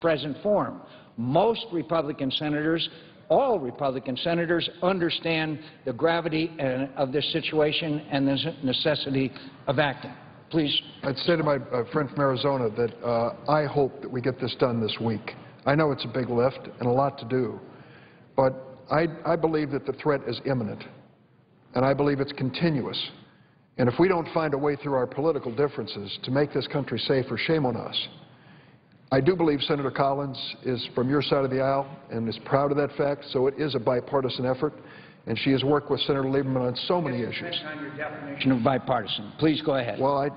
present form. Most Republican senators, all Republican senators, understand the gravity of this situation and the necessity of acting. Please. I'd say to my friend from Arizona that I hope that we get this done this week. I know it's a big lift and a lot to do, but I believe that the threat is imminent, and I believe it's continuous. And if we don't find a way through our political differences to make this country safer, shame on us. I do believe Senator Collins is from your side of the aisle and is proud of that fact, so it is a bipartisan effort, and she has worked with Senator Lieberman on so many issues. On your definition of bipartisan. Please go ahead. Well,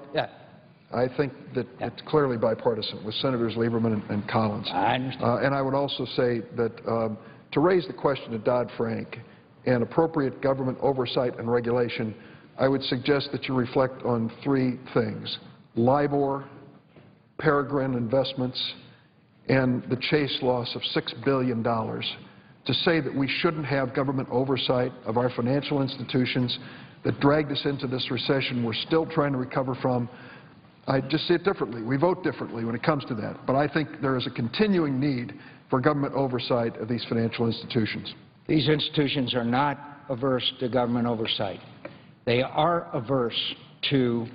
I think that it's clearly bipartisan with Senators Lieberman and Collins. I understand. And I would also say that to raise the question of Dodd-Frank and appropriate government oversight and regulation, I would suggest that you reflect on three things: LIBOR, Peregrine Investments, and the Chase loss of $6 billion, to say that we shouldn't have government oversight of our financial institutions that dragged us into this recession we're still trying to recover from. I just see it differently. We vote differently when it comes to that. But I think there is a continuing need for government oversight of these financial institutions. These institutions are not averse to government oversight. They are averse to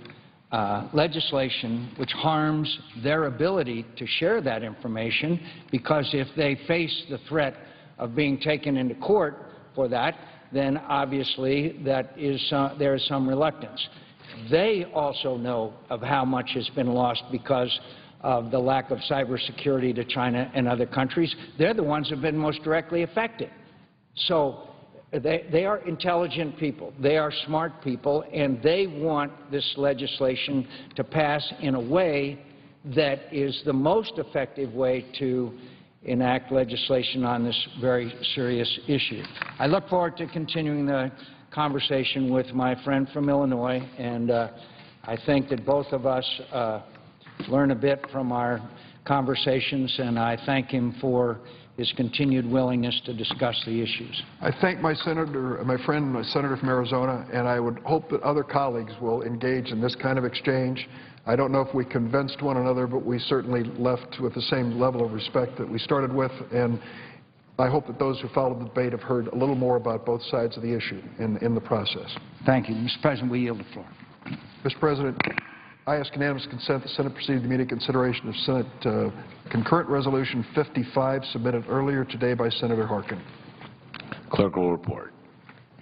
legislation which harms their ability to share that information, because if they face the threat of being taken into court for that, then obviously there is some reluctance. They also know of how much has been lost because of the lack of cybersecurity to China and other countries. They're the ones who have been most directly affected. So they are intelligent people, they are smart people, and they want this legislation to pass in a way that is the most effective way to enact legislation on this very serious issue. I look forward to continuing the conversation with my friend from Illinois, and I think that both of us learn a bit from our conversations, and I thank him for his continued willingness to discuss the issues. I thank my friend, my senator from Arizona, and I would hope that other colleagues will engage in this kind of exchange. I don't know if we convinced one another, but we certainly left with the same level of respect that we started with, and I hope that those who followed the debate have heard a little more about both sides of the issue in the process. Thank you. Mr. President, we yield the floor. Mr. President, I ask unanimous consent the Senate proceed to the immediate consideration of Senate Concurrent Resolution 55 submitted earlier today by Senator Harkin. Clerk will report.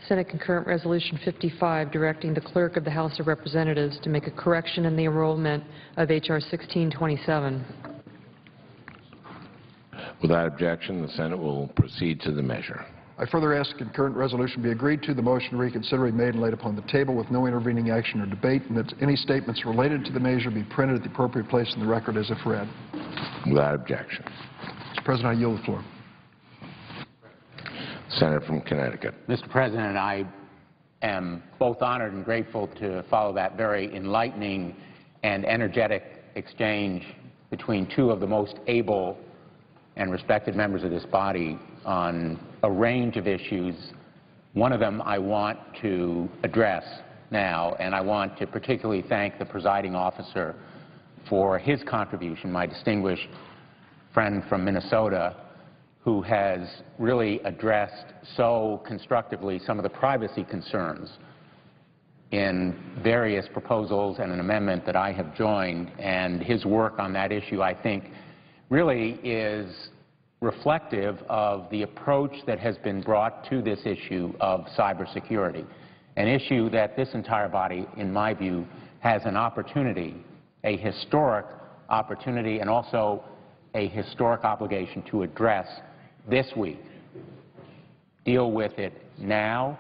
Senate Concurrent Resolution 55 directing the Clerk of the House of Representatives to make a correction in the enrollment of H.R. 1627. Without objection, the Senate will proceed to the measure. I further ask the concurrent resolution be agreed to, the motion to reconsider be made and laid upon the table with no intervening action or debate, and that any statements related to the measure be printed at the appropriate place in the record as if read. Without objection. Mr. President, I yield the floor. Senator from Connecticut. Mr. President, I am both honored and grateful to follow that very enlightening and energetic exchange between two of the most able and respected members of this body on a range of issues. One of them I want to address now, and I want to particularly thank the presiding officer for his contribution, my distinguished friend from Minnesota, who has really addressed so constructively some of the privacy concerns in various proposals and an amendment that I have joined. And his work on that issue, I think, really is reflective of the approach that has been brought to this issue of cybersecurity, an issue that this entire body, in my view, has an opportunity, a historic opportunity, and also a historic obligation to address this week. Deal with it now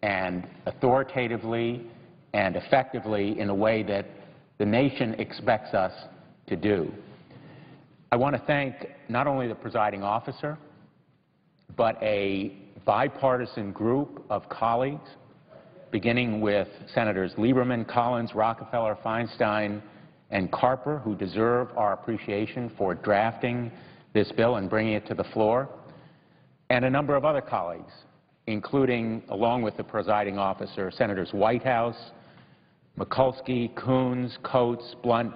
and authoritatively and effectively in a way that the nation expects us to do. I want to thank not only the presiding officer, but a bipartisan group of colleagues, beginning with Senators Lieberman, Collins, Rockefeller, Feinstein, and Carper, who deserve our appreciation for drafting this bill and bringing it to the floor, and a number of other colleagues, including, along with the presiding officer, Senators Whitehouse, Mikulski, Coons, Coates, Blunt,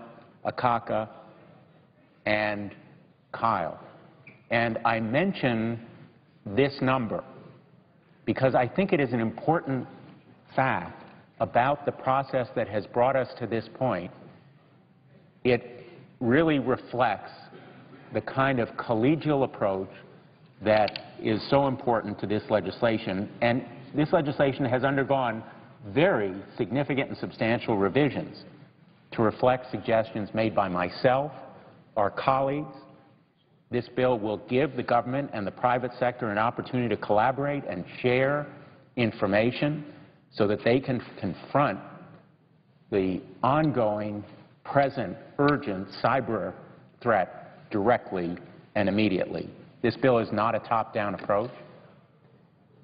Akaka, and Kyle. And I mention this number because I think it is an important fact about the process that has brought us to this point. It really reflects the kind of collegial approach that is so important to this legislation. And this legislation has undergone very significant and substantial revisions to reflect suggestions made by myself, our colleagues. This bill will give the government and the private sector an opportunity to collaborate and share information so that they can confront the ongoing, present, urgent cyber threat directly and immediately. This bill is not a top-down approach.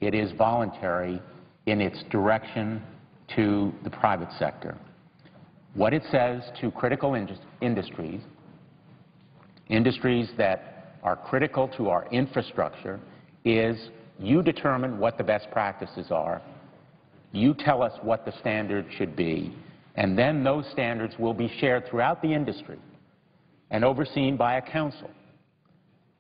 It is voluntary in its direction to the private sector. What it says to critical industries, industries that are critical to our infrastructure, is you determine what the best practices are, you tell us what the standards should be, and then those standards will be shared throughout the industry and overseen by a council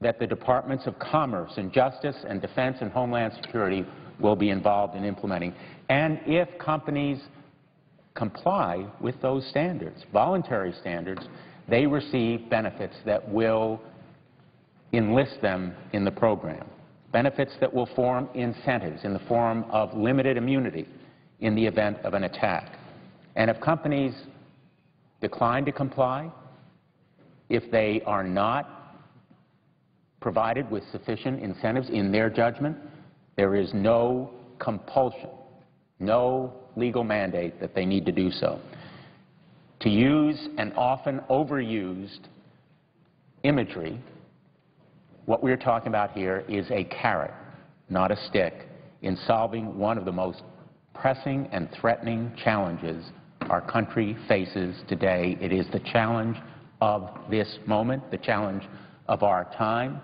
that the Departments of Commerce and Justice and Defense and Homeland Security will be involved in implementing. And if companies comply with those standards, voluntary standards, they receive benefits that will enlist them in the program, benefits that will form incentives in the form of limited immunity in the event of an attack. And if companies decline to comply, if they are not provided with sufficient incentives in their judgment, there is no compulsion, no legal mandate that they need to do so. To use an often overused imagery, what we're talking about here is a carrot, not a stick, in solving one of the most pressing and threatening challenges our country faces today. It is the challenge of this moment, the challenge of our time.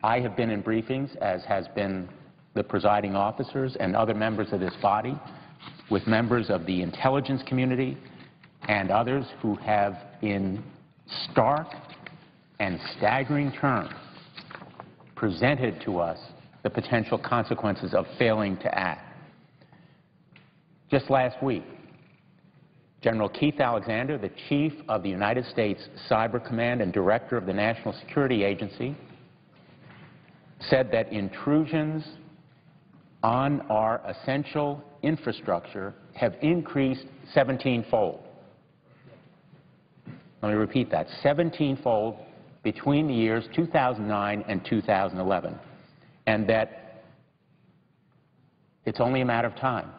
I have been in briefings, as has been the presiding officers and other members of this body, with members of the intelligence community and others who have, in stark and staggering terms, presented to us the potential consequences of failing to act. Just last week, General Keith Alexander, the Chief of the United States Cyber Command and Director of the National Security Agency, said that intrusions on our essential infrastructure have increased 17-fold. Let me repeat that, 17-fold between the years 2009 and 2011, and that it's only a matter of time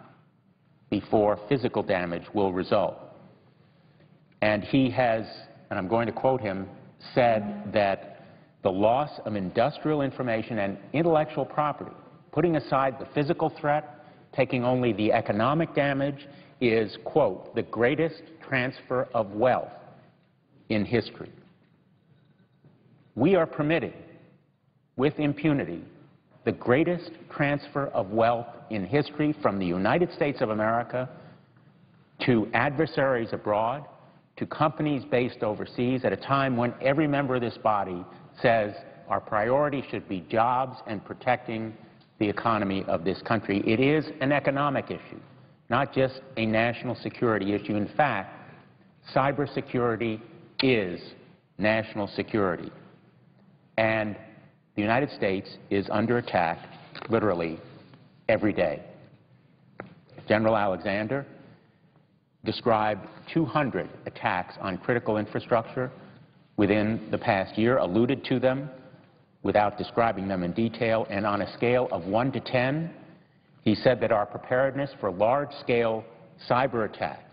before physical damage will result. And he has, and I'm going to quote him, said that the loss of industrial information and intellectual property, putting aside the physical threat, taking only the economic damage, is, quote, the greatest transfer of wealth in history. We are permitting, with impunity, the greatest transfer of wealth in history from the United States of America to adversaries abroad, to companies based overseas, at a time when every member of this body says our priority should be jobs and protecting the economy of this country. It is an economic issue, not just a national security issue. In fact, cybersecurity is national security. And the United States is under attack literally every day. General Alexander described 200 attacks on critical infrastructure within the past year, alluded to them without describing them in detail, and on a scale of 1 to 10, he said that our preparedness for large-scale cyber attack,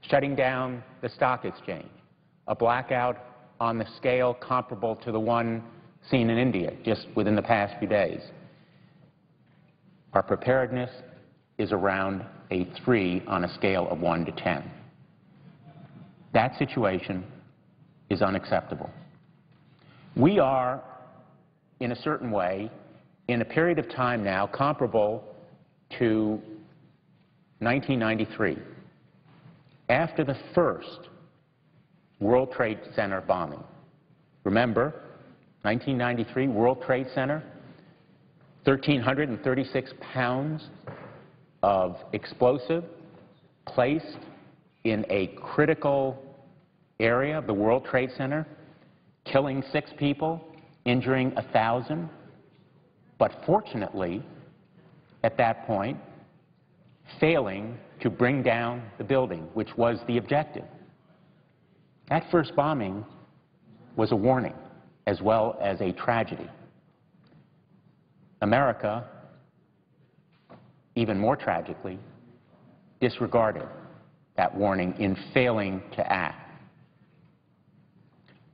shutting down the stock exchange, a blackout on the scale comparable to the one seen in India just within the past few days, our preparedness is around a 3 on a scale of 1 to 10. That situation is unacceptable. We are, in a certain way, in a period of time now comparable to 1993, after the first World Trade Center bombing. Remember, 1993, World Trade Center, 1,336 pounds of explosive placed in a critical area of the World Trade Center, killing 6 people, injuring 1,000. But fortunately, at that point, failing to bring down the building, which was the objective. That first bombing was a warning as well as a tragedy. America, even more tragically, disregarded that warning in failing to act.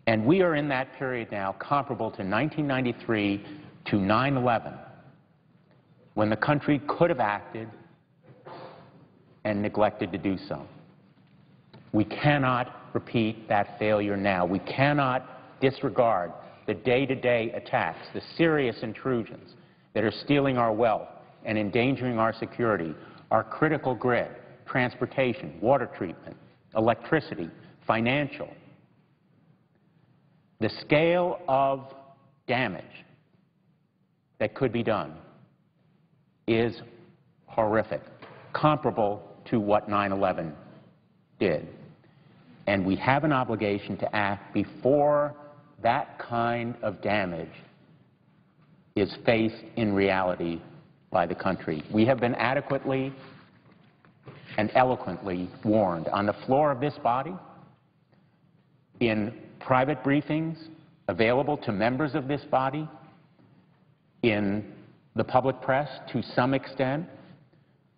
And we are in that period now comparable to 1993 to 9/11, when the country could have acted and neglected to do so. We cannot repeat that failure now. We cannot disregard the day-to-day attacks, the serious intrusions that are stealing our wealth and endangering our security, our critical grid, transportation, water treatment, electricity, financial. The scale of damage that could be done is horrific, comparable to what 9/11 did. And we have an obligation to act before that kind of damage is faced in reality by the country. We have been adequately and eloquently warned on the floor of this body, in private briefings available to members of this body, in the public press to some extent.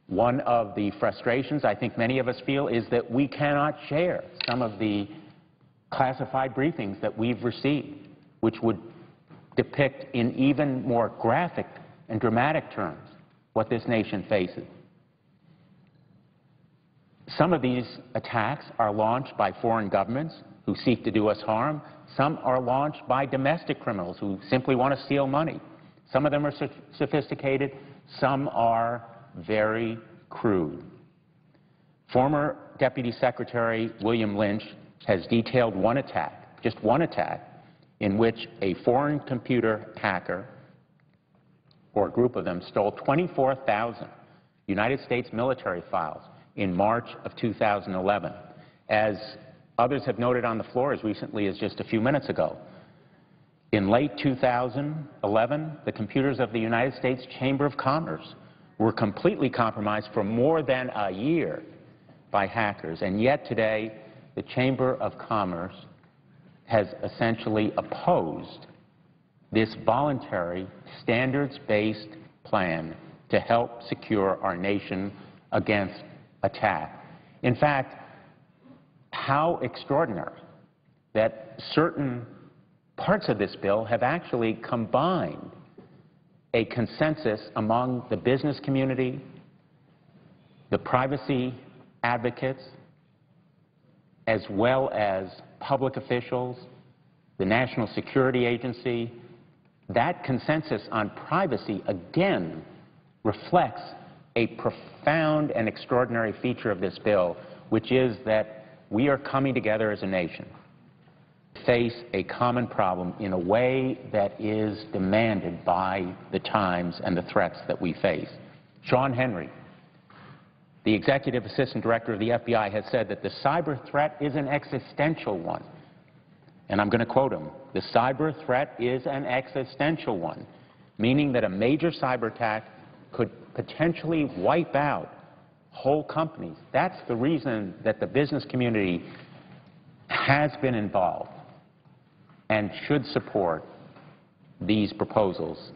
One of the frustrations I think many of us feel is that we cannot share some of the classified briefings that we've received, which would depict in even more graphic and dramatic terms what this nation faces. Some of these attacks are launched by foreign governments who seek to do us harm. Some are launched by domestic criminals who simply want to steal money. Some of them are sophisticated. Some are very crude. Former Deputy Secretary William Lynch has detailed one attack, just one attack, in which a foreign computer hacker, or a group of them, stole 24,000 United States military files in March of 2011. As others have noted on the floor as recently as just a few minutes ago, in late 2011, the computers of the United States Chamber of Commerce were completely compromised for more than a year by hackers. And yet today, the Chamber of Commerce has essentially opposed this voluntary, standards-based plan to help secure our nation against attack. In fact, how extraordinary that certain parts of this bill have actually combined a consensus among the business community, the privacy advocates, as well as public officials, the National Security Agency. That consensus on privacy, again, reflects a profound and extraordinary feature of this bill, which is that we are coming together as a nation to face a common problem in a way that is demanded by the times and the threats that we face. Sean Henry, the Executive Assistant Director of the FBI, has said that the cyber threat is an existential one. And I'm going to quote him: "The cyber threat is an existential one," meaning that a major cyber attack could potentially wipe out whole companies. That's the reason that the business community has been involved and should support these proposals.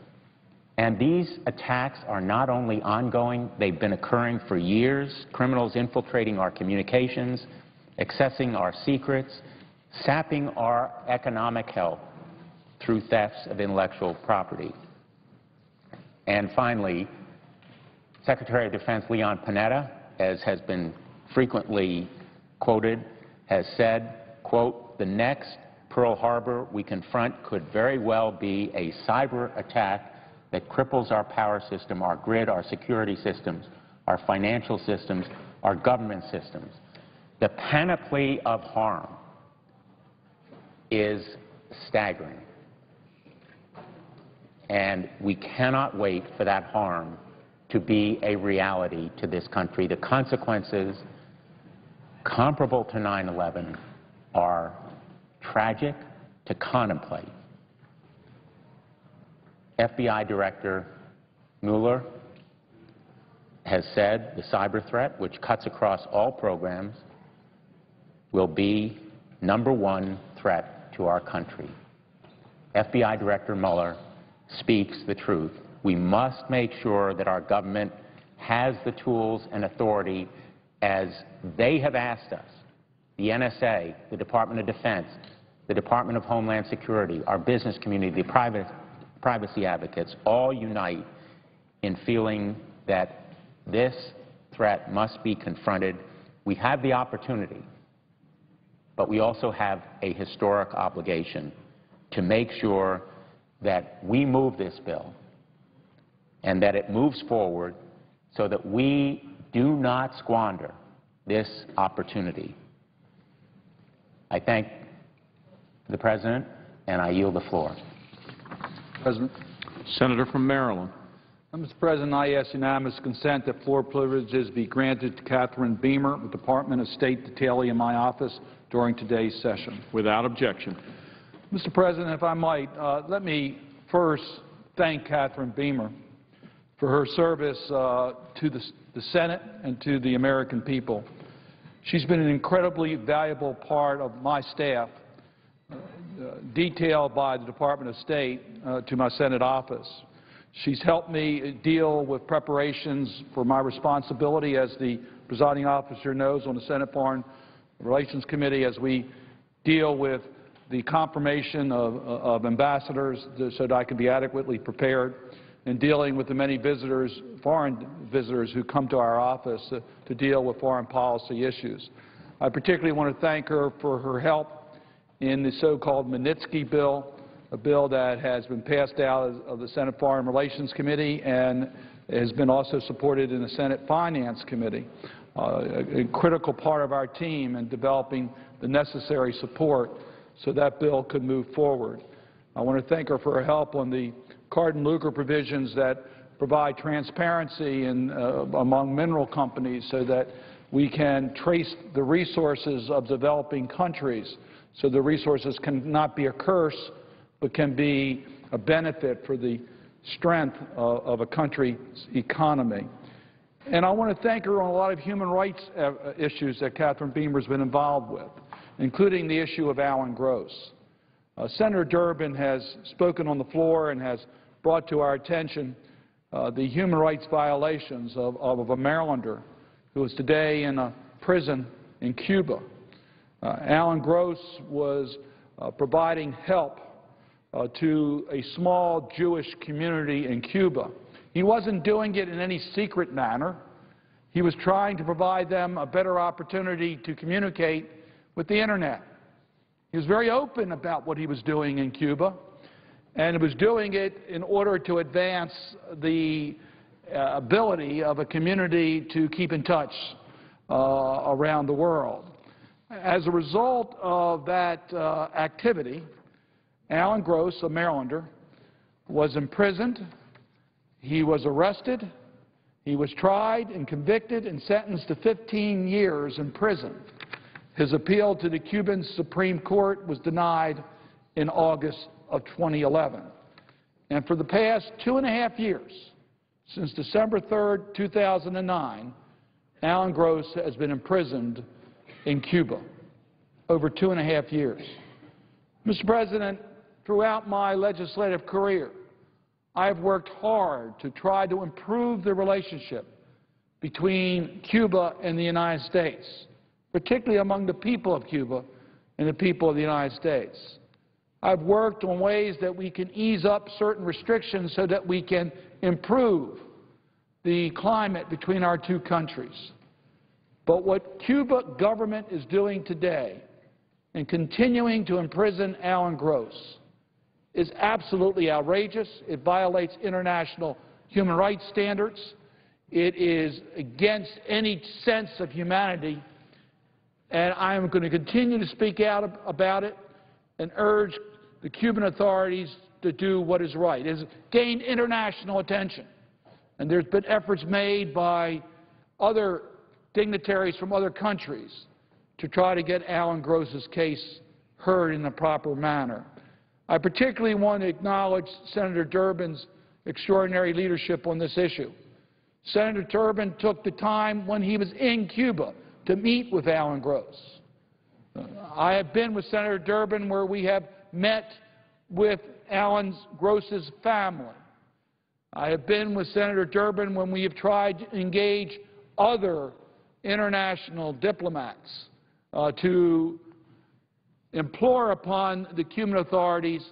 And these attacks are not only ongoing, they've been occurring for years. Criminals infiltrating our communications, accessing our secrets, sapping our economic health through thefts of intellectual property. And finally, Secretary of Defense Leon Panetta, as has been frequently quoted, has said, quote, "The next Pearl Harbor we confront could very well be a cyber attack that cripples our power system, our grid, our security systems, our financial systems, our government systems." The panoply of harm is staggering. and we cannot wait for that harm to be a reality to this country. The consequences comparable to 9/11 are tragic to contemplate. FBI Director Mueller has said the cyber threat, which cuts across all programs, will be #1 threat to our country. FBI Director Mueller speaks the truth. We must make sure that our government has the tools and authority as they have asked us. The NSA, the Department of Defense, the Department of Homeland Security, our business community, the privacy advocates, all unite in feeling that this threat must be confronted. We have the opportunity, but we also have a historic obligation to make sure that we move this bill and that it moves forward so that we do not squander this opportunity. I thank the President, and I yield the floor. President. Senator from Maryland. Mr. President, I ask unanimous consent that floor privileges be granted to Catherine Beamer, with Department of State detailee in my office during today's session. Without objection. Mr. President, if I might, let me first thank Catherine Beamer for her service to the Senate and to the American people. She's been an incredibly valuable part of my staff, detailed by the Department of State to my Senate office. She's helped me deal with preparations for my responsibility, as the presiding officer knows, on the Senate Foreign Relations Committee, as we deal with the confirmation of ambassadors so that I can be adequately prepared, and dealing with the many visitors, foreign visitors, who come to our office to deal with foreign policy issues. I particularly want to thank her for her help in the so-called Magnitsky bill, a bill that has been passed out of the Senate Foreign Relations Committee and has been also supported in the Senate Finance Committee, a critical part of our team in developing the necessary support so that bill could move forward. I want to thank her for her help on the card and lucre provisions that provide transparency among mineral companies so that we can trace the resources of developing countries, so the resources can not be a curse but can be a benefit for the strength of a country's economy. And I want to thank her on a lot of human rights issues that Catherine Beamer has been involved with, including the issue of Alan Gross. Senator Durbin has spoken on the floor and has brought to our attention the human rights violations of a Marylander who is today in a prison in Cuba. Alan Gross was providing help to a small Jewish community in Cuba. He wasn't doing it in any secret manner. He was trying to provide them a better opportunity to communicate with the Internet. He was very open about what he was doing in Cuba, and he was doing it in order to advance the ability of a community to keep in touch around the world. As a result of that activity, Alan Gross, a Marylander, was imprisoned, he was arrested, he was tried and convicted and sentenced to 15 years in prison. His appeal to the Cuban Supreme Court was denied in August of 2011. And for the past 2.5 years, since December 3rd, 2009, Alan Gross has been imprisoned in Cuba, over 2.5 years. Mr. President, throughout my legislative career, I have worked hard to try to improve the relationship between Cuba and the United States, particularly among the people of Cuba and the people of the United States. I've worked on ways that we can ease up certain restrictions so that we can improve the climate between our two countries. But what Cuba government is doing today in continuing to imprison Alan Gross is absolutely outrageous. It violates international human rights standards. It is against any sense of humanity. And I am going to continue to speak out about it and urge the Cuban authorities to do what is right. It has gained international attention. And there's been efforts made by other dignitaries from other countries to try to get Alan Gross's case heard in the proper manner. I particularly want to acknowledge Senator Durbin's extraordinary leadership on this issue. Senator Durbin took the time when he was in Cuba to meet with Alan Gross. I have been with Senator Durbin where we have met with Alan Gross's family. I have been with Senator Durbin when we have tried to engage other international diplomats to implore upon the Cuban authorities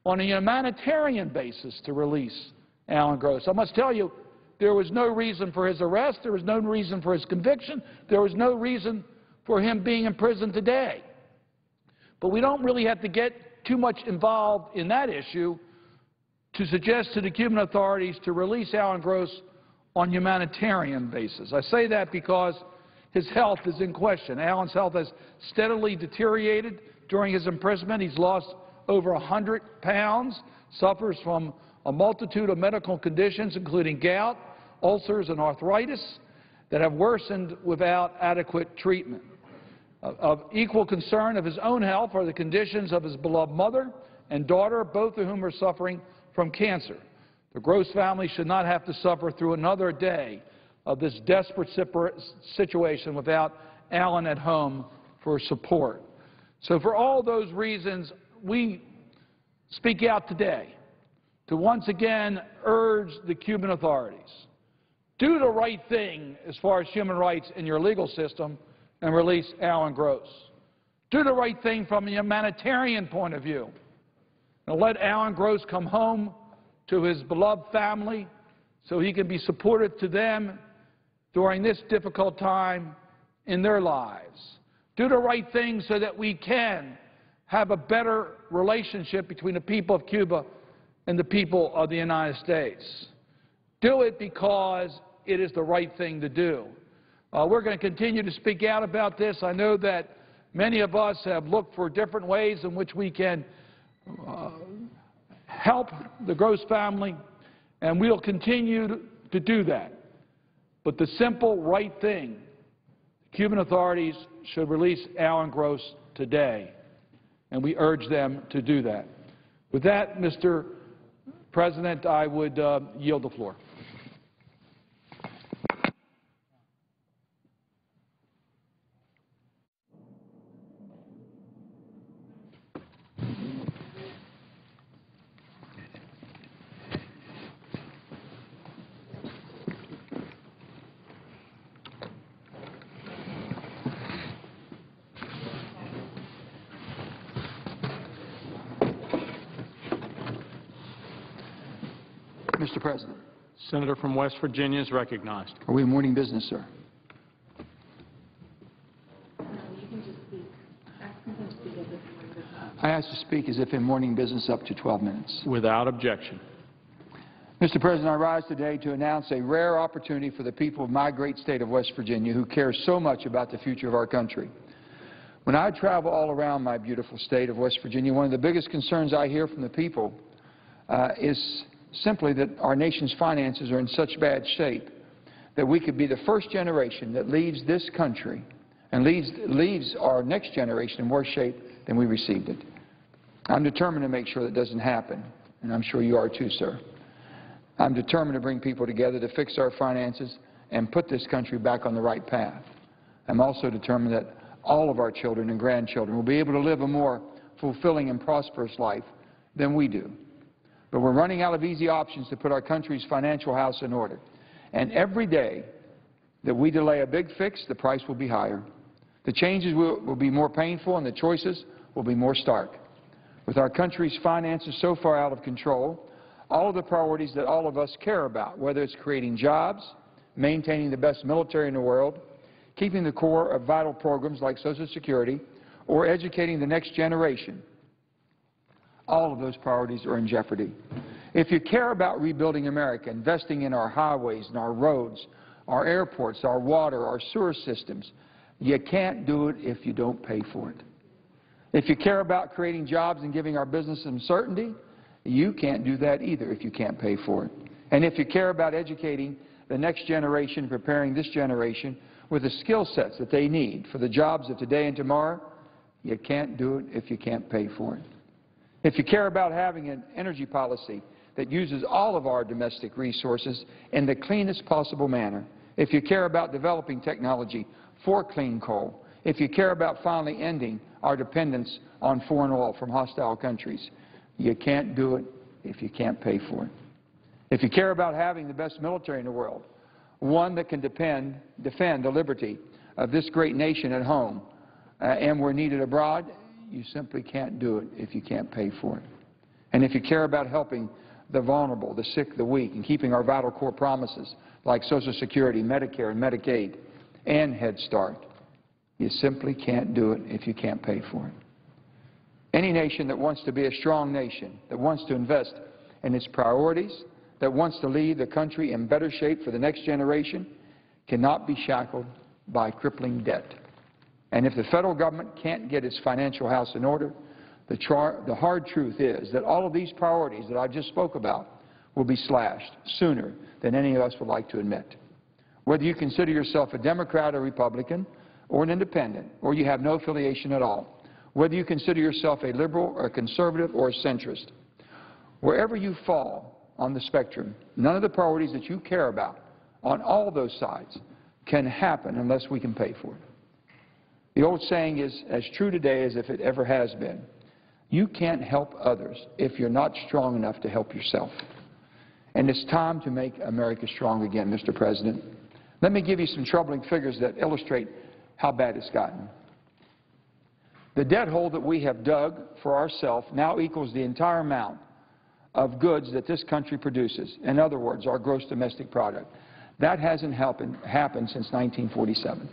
on a humanitarian basis to release Alan Gross. I must tell you, there was no reason for his arrest. There was no reason for his conviction. There was no reason for him being in prison today. But we don't really have to get too much involved in that issue to suggest to the Cuban authorities to release Alan Gross on humanitarian basis. I say that because his health is in question. Alan's health has steadily deteriorated during his imprisonment. He's lost over 100 pounds, suffers from a multitude of medical conditions, including gout, ulcers, and arthritis that have worsened without adequate treatment. Of equal concern of his own health are the conditions of his beloved mother and daughter, both of whom are suffering from cancer. The Gross family should not have to suffer through another day of this desperate situation without Alan at home for support. So for all those reasons, we speak out today to once again urge the Cuban authorities, do the right thing as far as human rights in your legal system and release Alan Gross. Do the right thing from a humanitarian point of view and let Alan Gross come home to his beloved family so he can be supportive to them during this difficult time in their lives. Do the right thing so that we can have a better relationship between the people of Cuba and the people of the United States. Do it because it is the right thing to do. We're going to continue to speak out about this. I know that many of us have looked for different ways in which we can help the Gross family, and we'll continue to do that. But the simple right thing, Cuban authorities should release Alan Gross today, and we urge them to do that. With that, Mr. President, I would yield the floor. Mr. President. Senator from West Virginia is recognized. Are we in morning business, sir? No, you can just speak. Ask him to speak as if morning business. I ask to speak as if in morning business up to 12 minutes. Without objection. Mr. President, I rise today to announce a rare opportunity for the people of my great state of West Virginia who care so much about the future of our country. When I travel all around my beautiful state of West Virginia, one of the biggest concerns I hear from the people is simply that our nation's finances are in such bad shape that we could be the first generation that leaves this country and leaves our next generation in worse shape than we received it. I'm determined to make sure that doesn't happen, and I'm sure you are too, sir. I'm determined to bring people together to fix our finances and put this country back on the right path. I'm also determined that all of our children and grandchildren will be able to live a more fulfilling and prosperous life than we do. But we're running out of easy options to put our country's financial house in order. And every day that we delay a big fix, the price will be higher. The changes will be more painful and the choices will be more stark. With our country's finances so far out of control, all of the priorities that all of us care about, whether it's creating jobs, maintaining the best military in the world, keeping the core of vital programs like Social Security, or educating the next generation, all of those priorities are in jeopardy. If you care about rebuilding America, investing in our highways and our roads, our airports, our water, our sewer systems, you can't do it if you don't pay for it. If you care about creating jobs and giving our business some certainty, You can't do that either if you can't pay for it. And if you care about educating the next generation, preparing this generation with the skill sets that they need for the jobs of today and tomorrow, you can't do it if you can't pay for it. If you care about having an energy policy that uses all of our domestic resources in the cleanest possible manner, if you care about developing technology for clean coal, if you care about finally ending our dependence on foreign oil from hostile countries, you can't do it if you can't pay for it. If you care about having the best military in the world, one that can defend the liberty of this great nation at home and we're needed abroad, you simply can't do it if you can't pay for it. And if you care about helping the vulnerable, the sick, the weak, and keeping our vital core promises like Social Security, Medicare, and Medicaid, and Head Start, you simply can't do it if you can't pay for it. Any nation that wants to be a strong nation, that wants to invest in its priorities, that wants to leave the country in better shape for the next generation, cannot be shackled by crippling debt. And if the federal government can't get its financial house in order, the hard truth is that all of these priorities that I just spoke about will be slashed sooner than any of us would like to admit. Whether you consider yourself a Democrat or Republican or an independent, or you have no affiliation at all, whether you consider yourself a liberal or a conservative or a centrist, wherever you fall on the spectrum, none of the priorities that you care about on all those sides can happen unless we can pay for it. The old saying is as true today as if it ever has been. You can't help others if you're not strong enough to help yourself. And it's time to make America strong again, Mr. President. Let me give you some troubling figures that illustrate how bad it's gotten. The debt hole that we have dug for ourselves now equals the entire amount of goods that this country produces. In other words, our gross domestic product. That hasn't happened since 1947.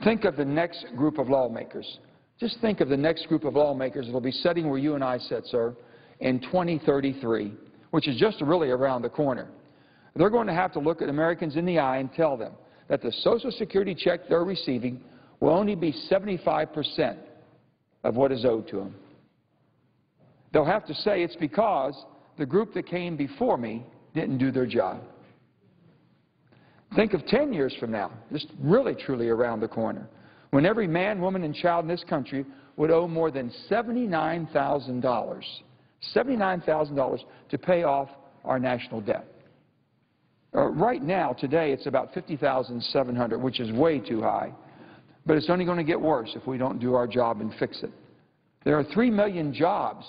Think of the next group of lawmakers. Just think of the next group of lawmakers that will be sitting where you and I sit, sir, in 2033, which is just really around the corner. They're going to have to look at Americans in the eye and tell them that the Social Security check they're receiving will only be 75% of what is owed to them. They'll have to say it's because the group that came before me didn't do their job. Think of 10 years from now, just really truly around the corner, when every man, woman, and child in this country would owe more than $79,000 to pay off our national debt. Right now, today, it's about $50,700, which is way too high, but it's only going to get worse if we don't do our job and fix it. There are 3 million jobs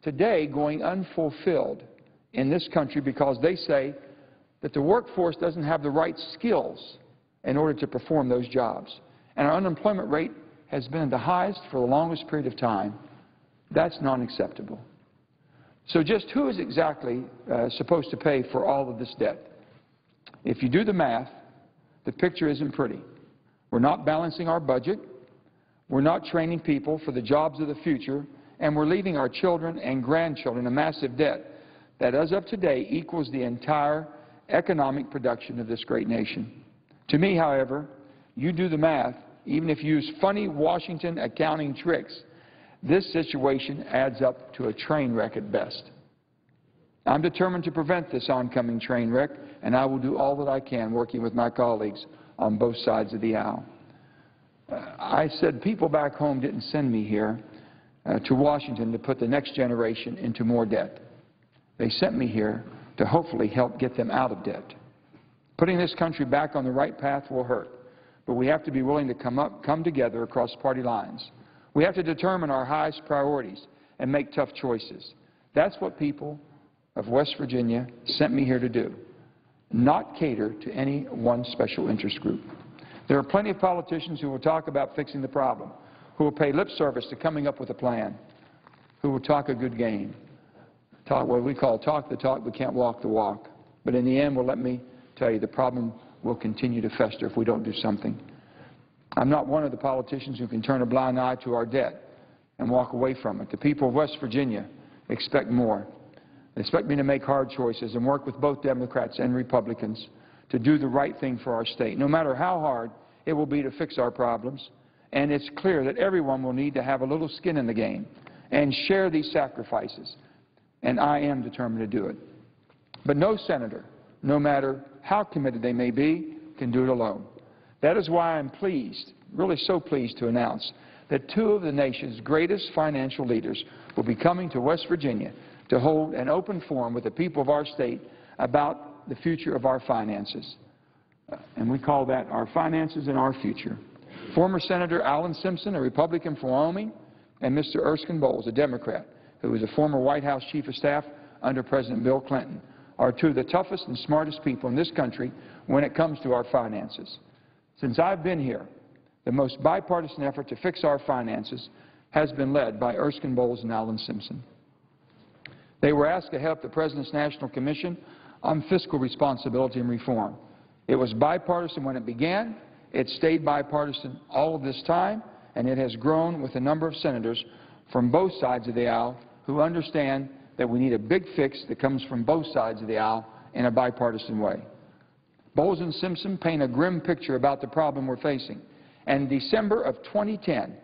today going unfulfilled in this country because they say that the workforce doesn't have the right skills in order to perform those jobs. And our unemployment rate has been the highest for the longest period of time. That's non-acceptable. So just who is exactly supposed to pay for all of this debt? If you do the math, the picture isn't pretty. We're not balancing our budget, we're not training people for the jobs of the future, and we're leaving our children and grandchildren a massive debt that as of today equals the entire economic production of this great nation. To me, however, you do the math, even if you use funny Washington accounting tricks, this situation adds up to a train wreck at best. I'm determined to prevent this oncoming train wreck, and I will do all that I can working with my colleagues on both sides of the aisle. I said people back home didn't send me here to Washington to put the next generation into more debt. They sent me here to hopefully help get them out of debt. Putting this country back on the right path will hurt, but we have to be willing to come together across party lines. We have to determine our highest priorities and make tough choices. That's what people of West Virginia sent me here to do, not cater to any one special interest group. There are plenty of politicians who will talk about fixing the problem, who will pay lip service to coming up with a plan, who will talk a good game, talk what we call talk the talk but can't walk the walk. But in the end, well, let me tell you, the problem will continue to fester if we don't do something. I'm not one of the politicians who can turn a blind eye to our debt and walk away from it. The people of West Virginia expect more. They expect me to make hard choices and work with both Democrats and Republicans to do the right thing for our state, no matter how hard it will be to fix our problems. And it's clear that everyone will need to have a little skin in the game and share these sacrifices. and I am determined to do it. But no senator, no matter how committed they may be, can do it alone. That is why I'm pleased, really so pleased to announce that two of the nation's greatest financial leaders will be coming to West Virginia to hold an open forum with the people of our state about the future of our finances. And we call that Our Finances and Our Future. Former Senator Alan Simpson, a Republican from Wyoming, and Mr. Erskine Bowles, a Democrat, who was a former White House Chief of Staff under President Bill Clinton, are two of the toughest and smartest people in this country when it comes to our finances. Since I've been here, the most bipartisan effort to fix our finances has been led by Erskine Bowles and Alan Simpson. They were asked to help the President's National Commission on Fiscal Responsibility and Reform. It was bipartisan when it began. It stayed bipartisan all of this time, and it has grown with a number of senators from both sides of the aisle who understand that we need a big fix that comes from both sides of the aisle in a bipartisan way. Bowles and Simpson paint a grim picture about the problem we're facing. And in December of 2010,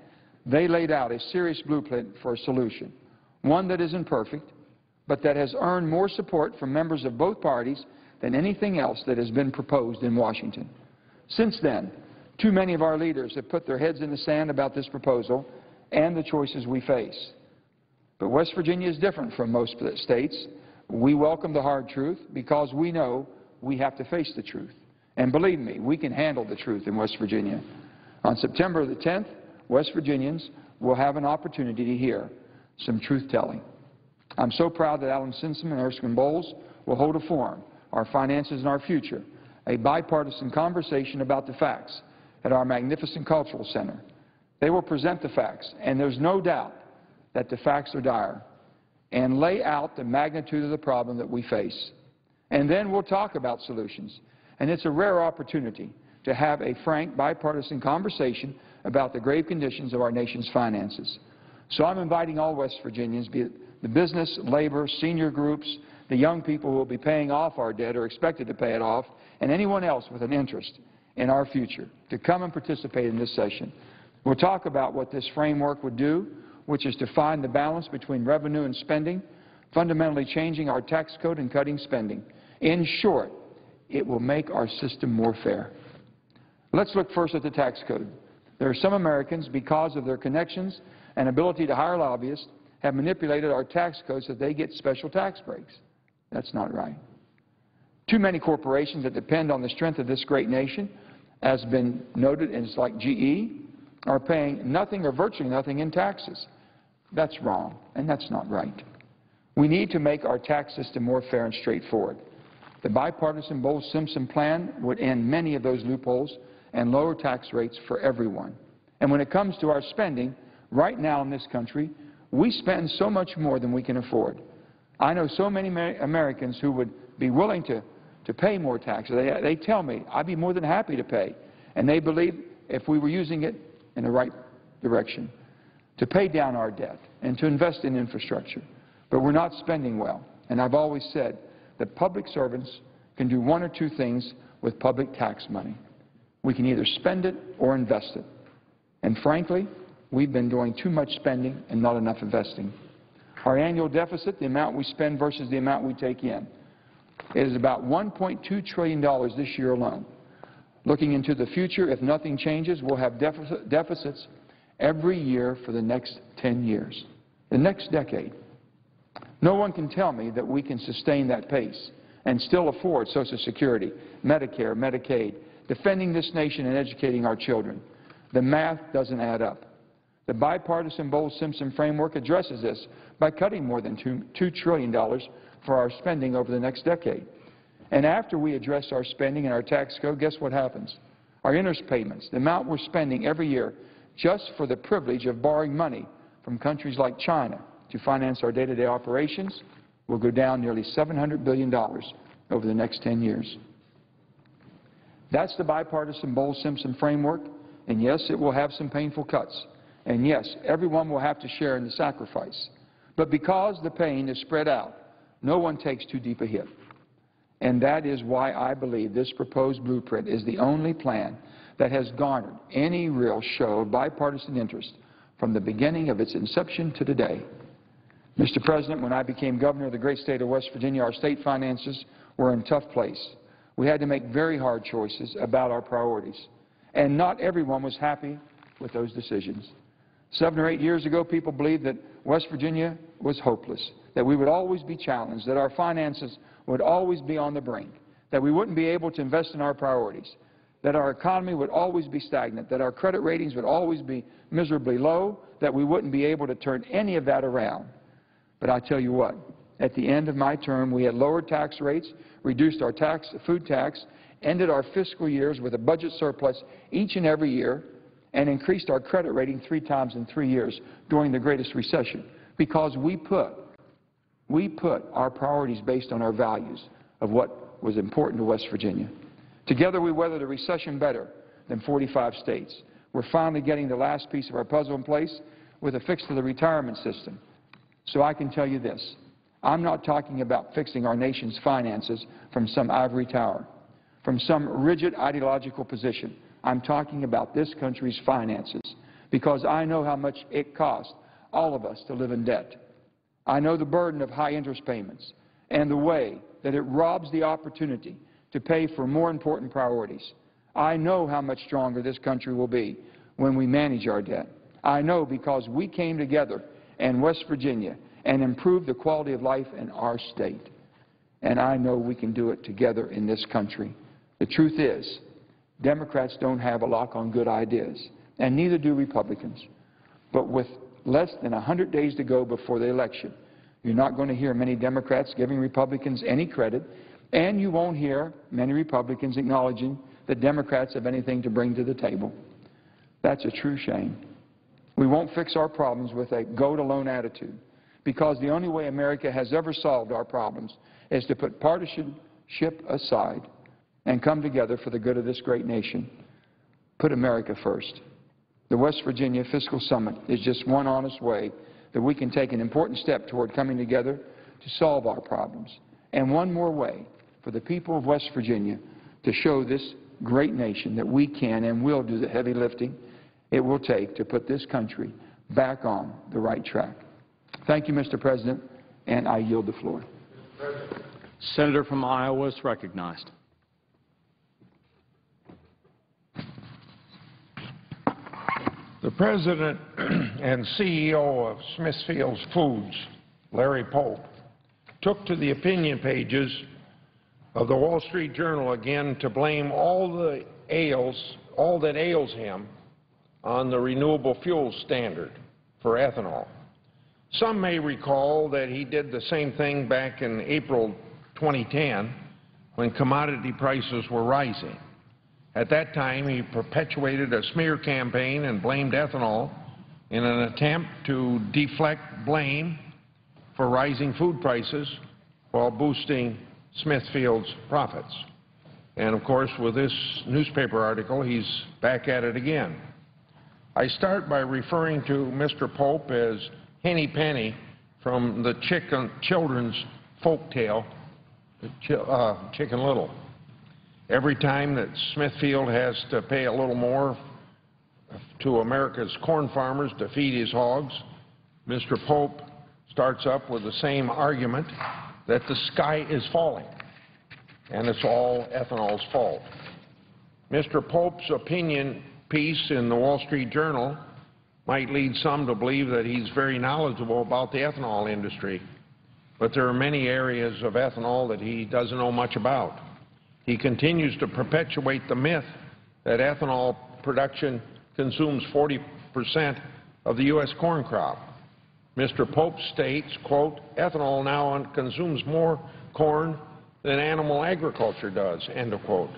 they laid out a serious blueprint for a solution, one that isn't perfect, but that has earned more support from members of both parties than anything else that has been proposed in Washington. Since then, too many of our leaders have put their heads in the sand about this proposal and the choices we face. But West Virginia is different from most states. We welcome the hard truth because we know we have to face the truth. And believe me, we can handle the truth in West Virginia. On September the 10th, West Virginians will have an opportunity to hear some truth-telling. I'm so proud that Alan Simpson and Erskine Bowles will hold a forum, Our Finances and Our Future, a bipartisan conversation about the facts at our magnificent cultural center. They will present the facts, and there's no doubt that the facts are dire, and lay out the magnitude of the problem that we face. And then we'll talk about solutions. And it's a rare opportunity to have a frank, bipartisan conversation about the grave conditions of our nation's finances. So I'm inviting all West Virginians, be it the business, labor, senior groups, the young people who will be paying off our debt or expected to pay it off, and anyone else with an interest in our future, to come and participate in this session. We'll talk about what this framework would do, which is to find the balance between revenue and spending, fundamentally changing our tax code and cutting spending. In short, it will make our system more fair. Let's look first at the tax code. There are some Americans, because of their connections and ability to hire lobbyists, have manipulated our tax code so they get special tax breaks. That's not right. Too many corporations that depend on the strength of this great nation, as been noted, and it's like GE, are paying nothing or virtually nothing in taxes. That's wrong, and that's not right. We need to make our tax system more fair and straightforward. The bipartisan Bowles-Simpson plan would end many of those loopholes and lower tax rates for everyone. And when it comes to our spending, right now in this country, we spend so much more than we can afford. I know so many Americans who would be willing to pay more taxes. They tell me, I'd be more than happy to pay. And they believe if we were using it in the right direction, to pay down our debt and to invest in infrastructure. But we're not spending well. And I've always said that public servants can do one or two things with public tax money. We can either spend it or invest it. And frankly, we've been doing too much spending and not enough investing. Our annual deficit, the amount we spend versus the amount we take in, is about $1.2 trillion this year alone. Looking into the future, if nothing changes, we'll have deficits every year for the next 10 years, the next decade. No one can tell me that we can sustain that pace and still afford Social Security, Medicare, Medicaid, defending this nation and educating our children. The math doesn't add up. The bipartisan Bowles-Simpson framework addresses this by cutting more than $2 trillion for our spending over the next decade. And after we address our spending and our tax code, guess what happens? Our interest payments, the amount we're spending every year just for the privilege of borrowing money from countries like China to finance our day-to-day operations, will go down nearly $700 billion over the next 10 years. That's the bipartisan Bowles-Simpson framework, and yes, it will have some painful cuts. And yes, everyone will have to share in the sacrifice. But because the pain is spread out, no one takes too deep a hit. And that is why I believe this proposed blueprint is the only plan that has garnered any real show of bipartisan interest from the beginning of its inception to today. Mr. President, when I became governor of the great state of West Virginia, our state finances were in a tough place. We had to make very hard choices about our priorities, and not everyone was happy with those decisions. 7 or 8 years ago, people believed that West Virginia was hopeless, that we would always be challenged, that our finances would always be on the brink, that we wouldn't be able to invest in our priorities, that our economy would always be stagnant, that our credit ratings would always be miserably low, that we wouldn't be able to turn any of that around. But I tell you what, at the end of my term, we had lowered tax rates, reduced our food tax, ended our fiscal years with a budget surplus each and every year, and increased our credit rating 3 times in 3 years during the greatest recession, because we put our priorities based on our values of what was important to West Virginia. Together we weathered a recession better than 45 states. We're finally getting the last piece of our puzzle in place with a fix to the retirement system. So I can tell you this, I'm not talking about fixing our nation's finances from some ivory tower, from some rigid ideological position. I'm talking about this country's finances, because I know how much it costs all of us to live in debt. I know the burden of high interest payments and the way that it robs the opportunity to pay for more important priorities. I know how much stronger this country will be when we manage our debt. I know because we came together in West Virginia and improved the quality of life in our state. And I know we can do it together in this country. The truth is, Democrats don't have a lock on good ideas, and neither do Republicans. But with less than 100 days to go before the election, you're not going to hear many Democrats giving Republicans any credit, and you won't hear many Republicans acknowledging that Democrats have anything to bring to the table. That's a true shame. We won't fix our problems with a go-it-alone attitude, because the only way America has ever solved our problems is to put partisanship aside and come together for the good of this great nation. Put America first. The West Virginia Fiscal Summit is just one honest way that we can take an important step toward coming together to solve our problems, and one more way for the people of West Virginia to show this great nation that we can and will do the heavy lifting it will take to put this country back on the right track. Thank you, Mr. President, and I yield the floor. Senator from Iowa is recognized. The President and CEO of Smithfield Foods, Larry Pope, took to the opinion pages of the Wall Street Journal again to blame all that ails him on the renewable fuel standard for ethanol. Some may recall that he did the same thing back in April 2010 when commodity prices were rising. At that time, he perpetuated a smear campaign and blamed ethanol in an attempt to deflect blame for rising food prices while boosting Smithfield's profits. And of course, with this newspaper article, he's back at it again. I start by referring to Mr. Pope as Henny Penny from the children's folk tale, Chicken Little. Every time that Smithfield has to pay a little more to America's corn farmers to feed his hogs, Mr. Pope starts up with the same argument that the sky is falling and it's all ethanol's fault. Mr. Pope's opinion piece in the Wall Street Journal might lead some to believe that he's very knowledgeable about the ethanol industry, but there are many areas of ethanol that he doesn't know much about. He continues to perpetuate the myth that ethanol production consumes 40% of the U.S. corn crop. Mr. Pope states, quote, ethanol now consumes more corn than animal agriculture does, end of quote.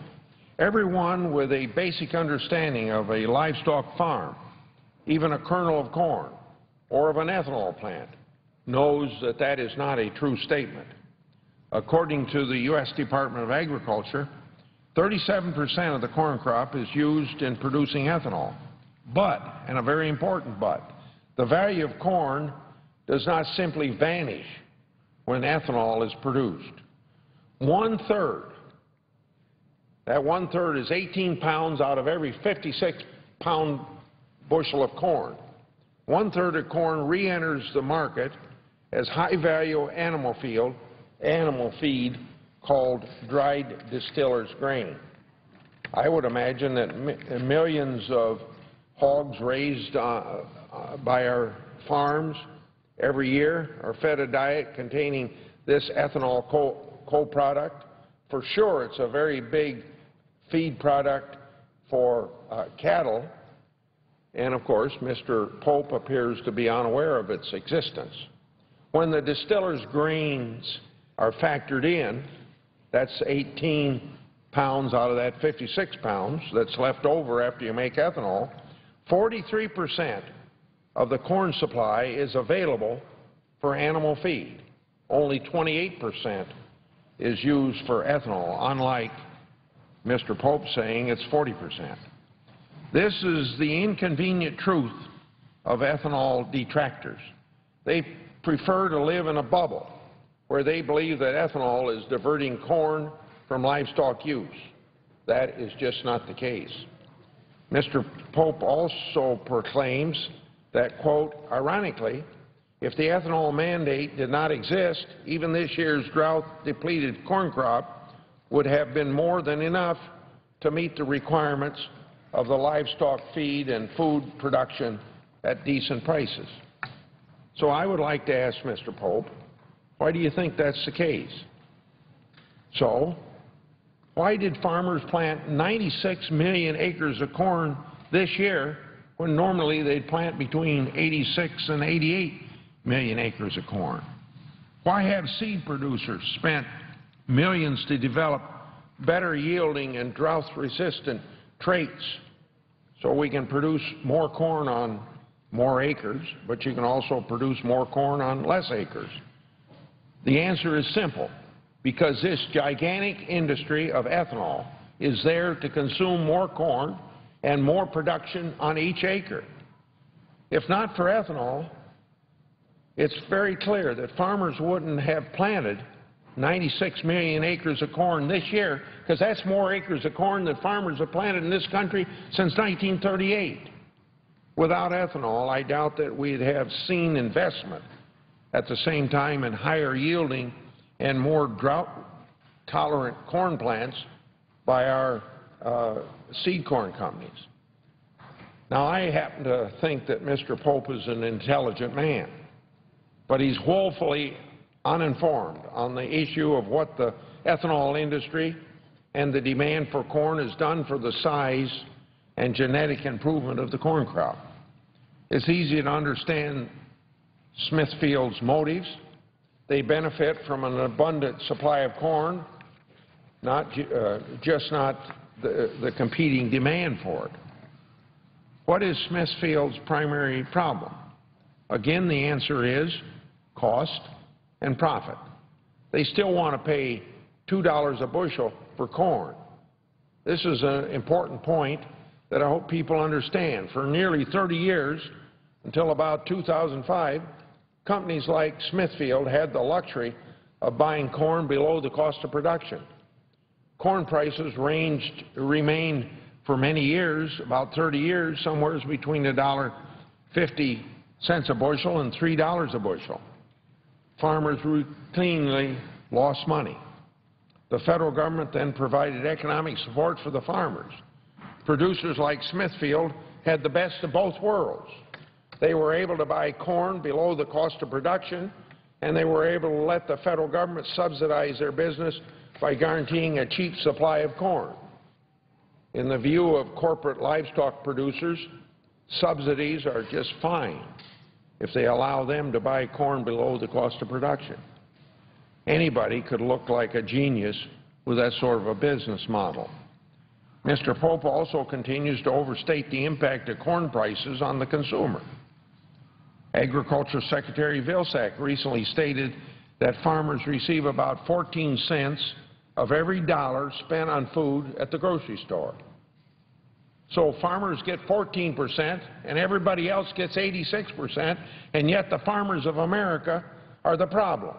Everyone with a basic understanding of a livestock farm, even a kernel of corn, or of an ethanol plant, knows that that is not a true statement. According to the U.S. Department of Agriculture, 37% of the corn crop is used in producing ethanol. But, and a very important but, the value of corn does not simply vanish when ethanol is produced. That one-third is 18 pounds out of every 56-pound bushel of corn. One-third of corn re-enters the market as high-value animal feed called dried distiller's grain. I would imagine that millions of hogs raised by our farms every year are fed a diet containing this ethanol co-product. For sure, it's a very big feed product for cattle, and of course, Mr. Pope appears to be unaware of its existence. When the distiller's grains are factored in, that's 18 pounds out of that 56 pounds that's left over after you make ethanol, 43% of the corn supply is available for animal feed. Only 28% is used for ethanol, unlike Mr. Pope saying it's 40%. This is the inconvenient truth of ethanol detractors. They prefer to live in a bubble where they believe that ethanol is diverting corn from livestock use. That is just not the case. Mr. Pope also proclaims that, quote, ironically, if the ethanol mandate did not exist, even this year's drought-depleted corn crop would have been more than enough to meet the requirements of the livestock feed and food production at decent prices. So I would like to ask Mr. Pope, why do you think that's the case? So, why did farmers plant 96 million acres of corn this year when normally they'd plant between 86 and 88 million acres of corn? Why have seed producers spent millions to develop better yielding and drought-resistant traits so we can produce more corn on more acres, but you can also produce more corn on less acres? The answer is simple. Because this gigantic industry of ethanol is there to consume more corn and more production on each acre. If not for ethanol, it's very clear that farmers wouldn't have planted 96 million acres of corn this year, because that's more acres of corn than farmers have planted in this country since 1938. Without ethanol, I doubt that we'd have seen investment at the same time in higher yielding and more drought-tolerant corn plants by our seed corn companies. Now, I happen to think that Mr. Pope is an intelligent man, but he's woefully uninformed on the issue of what the ethanol industry and the demand for corn has done for the size and genetic improvement of the corn crop. It's easy to understand Smithfield's motives. They benefit from an abundant supply of corn, not the competing demand for it. What is Smithfield's primary problem? Again, the answer is cost and profit. They still want to pay $2 a bushel for corn. This is an important point that I hope people understand. For nearly 30 years, until about 2005, companies like Smithfield had the luxury of buying corn below the cost of production. Corn prices remained for many years, about 30 years, somewhere between $1.50 a bushel and $3 a bushel. Farmers routinely lost money. The federal government then provided economic support for the farmers. Producers like Smithfield had the best of both worlds. They were able to buy corn below the cost of production, and they were able to let the federal government subsidize their business by guaranteeing a cheap supply of corn. In the view of corporate livestock producers, subsidies are just fine if they allow them to buy corn below the cost of production. Anybody could look like a genius with that sort of a business model. Mr. Pope also continues to overstate the impact of corn prices on the consumer. Agriculture Secretary Vilsack recently stated that farmers receive about 14 cents of every dollar spent on food at the grocery store. So farmers get 14% and everybody else gets 86%, and yet the farmers of America are the problem.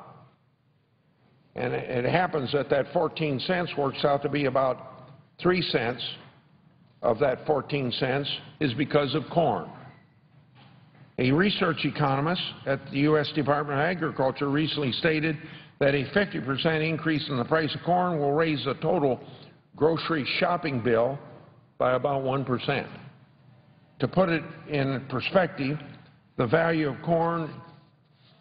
And it happens that that 14 cents works out to be about 3 cents of that 14 cents is because of corn. A research economist at the U.S. Department of Agriculture recently stated that a 50% increase in the price of corn will raise the total grocery shopping bill by about 1%. To put it in perspective, the value of corn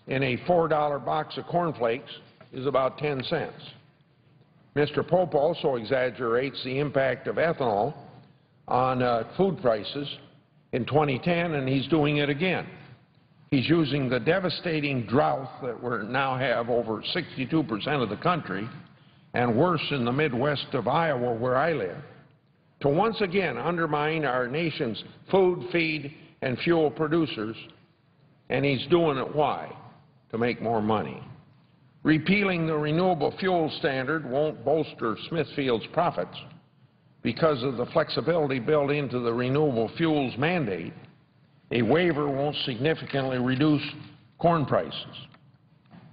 in a $4 box of cornflakes is about 10 cents. Mr. Pope also exaggerates the impact of ethanol on food prices in 2010, and he's doing it again. He's using the devastating drought that we now have over 62% of the country, and worse in the Midwest of Iowa, where I live, to once again undermine our nation's food, feed, and fuel producers, and he's doing it why? To make more money. Repealing the renewable fuel standard won't bolster Smithfield's profits because of the flexibility built into the renewable fuels mandate. A waiver won't significantly reduce corn prices.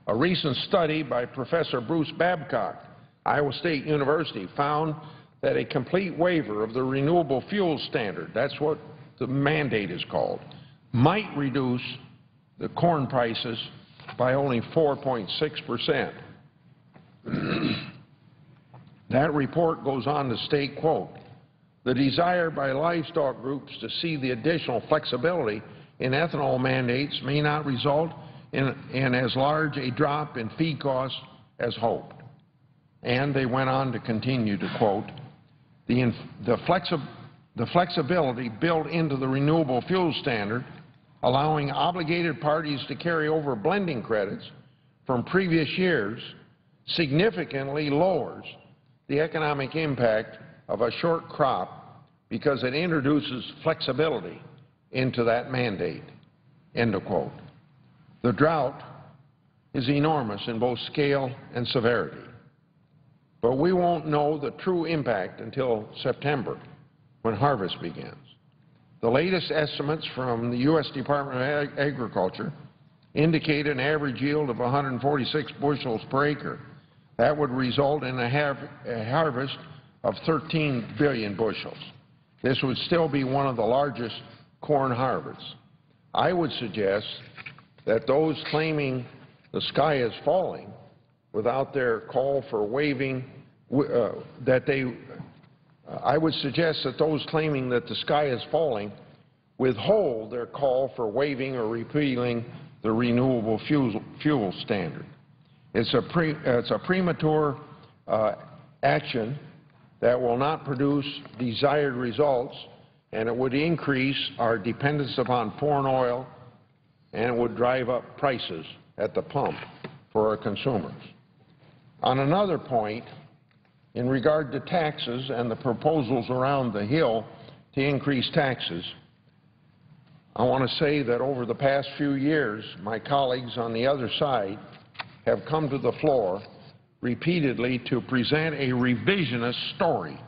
A recent study by Professor Bruce Babcock, Iowa State University, found that a complete waiver of the renewable fuel standard, that's what the mandate is called, might reduce the corn prices by only 4.6%. That report goes on to state, quote, the desire by livestock groups to see the additional flexibility in ethanol mandates may not result in as large a drop in feed costs as hoped. And they went on to continue to quote, the flexibility built into the renewable fuel standard, allowing obligated parties to carry over blending credits from previous years, significantly lowers the economic impact of a short crop because it introduces flexibility into that mandate, end of quote. The drought is enormous in both scale and severity, but we won't know the true impact until September, when harvest begins. The latest estimates from the U.S. Department of Agriculture indicate an average yield of 146 bushels per acre. That would result in a harvest of 13 billion bushels. This would still be one of the largest corn harvests. I would suggest that those claiming the sky is falling without their call for waiving, I would suggest that those claiming that the sky is falling withhold their call for waiving or repealing the renewable fuel standard. It's a premature action that will not produce desired results, and it would increase our dependence upon foreign oil, and it would drive up prices at the pump for our consumers. On another point, in regard to taxes and the proposals around the Hill to increase taxes, I want to say that over the past few years, my colleagues on the other side have come to the floor repeatedly to present a revisionist story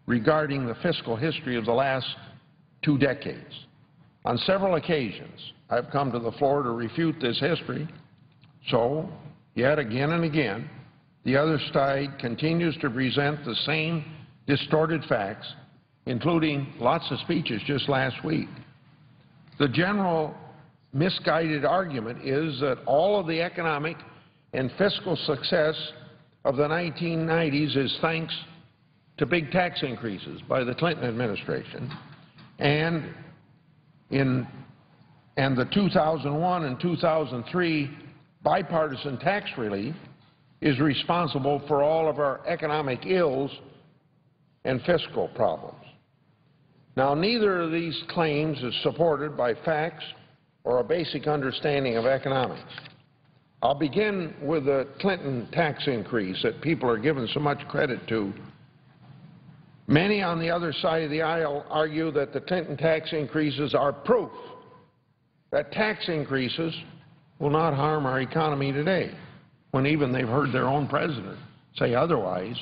regarding the fiscal history of the last 2 decades. On several occasions, I've come to the floor to refute this history, so yet again and again, the other side continues to present the same distorted facts, including lots of speeches just last week. The general misguided argument is that all of the economic and fiscal success of the 1990s is thanks to big tax increases by the Clinton administration, and the 2001 and 2003 bipartisan tax relief is responsible for all of our economic ills and fiscal problems. Now, neither of these claims is supported by facts or a basic understanding of economics. I'll begin with the Clinton tax increase that people are giving so much credit to. Many on the other side of the aisle argue that the Clinton tax increases are proof that tax increases will not harm our economy today, when even they've heard their own president say otherwise